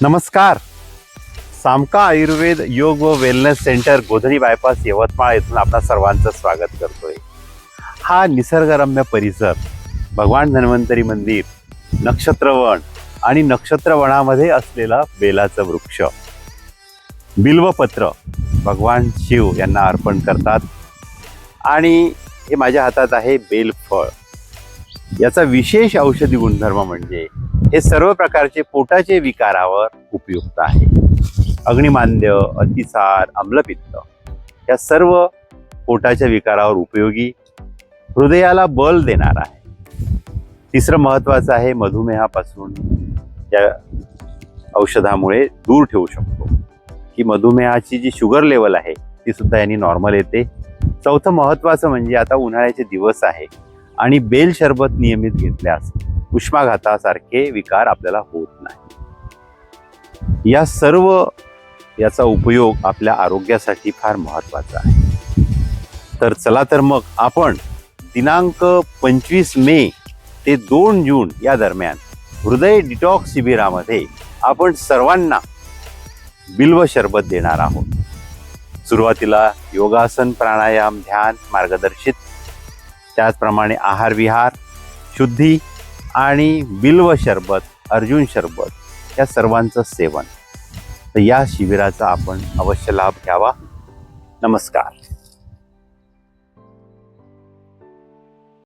नमस्कार. सामका आयुर्वेद योग व wellness centre Godhni bypass Yavatmal येथून आपणा सर्वांचं स्वागत करतोय. हा निसर्गरम्य परिसर, भगवान धन्वंतरी मंदिर, नक्षत्रवन आणि नक्षत्रवनामध्ये असलेला बेलाचं वृक्ष, बिल्वपत्र भगवान शिव यांना अर्पण करतात. आणि हे माझ्या हातात आहे बेलफळ. याचा विशेष औषधी गुणधर्म म्हणजे हे सर्व प्रकारचे पोटाचे विकारावर उपयुक्त आहे. अग्निमांद्य, अतिसार, आम्लपित्त या सर्व पोटाच्या विकारावर उपयोगी, हृदयाला बल देणार आहे. तिसरं महत्त्वाचं आहे, मधुमेहापासून या औषधामुळे दूर ठेवू शकतो. की मधुमेहाची जी शुगर लेवल आहे ती सुद्धा यांनी नॉर्मल येते. चौथं महत्त्वाचं म्हणजे आता उन्हाळ्याचे दिवस आहे आणि बेल शरबत नियमित घेतल्यास उष्माघातासारखे विकार आपल्याला होत नाही. याचा उपयोग आपल्या आरोग्यासाठी फार महत्त्वाचा आहे. तर चला तर मग आपण दिनांक 25 मे ते 2 जून या दरम्यान हृदय डिटॉक्स शिबिरामध्ये आपण सर्वांना बिल्व शरबत देणार आहोत. सुरुवातीला योगासन, प्राणायाम, ध्यान मार्गदर्शित, त्याचप्रमाणे आहार विहार, शुद्धी आणि बिल्व शरबत, अर्जुन शरबत या सर्वांचं सेवन. तर या शिबिराचा आपण अवश्य लाभ घ्यावा. नमस्कार.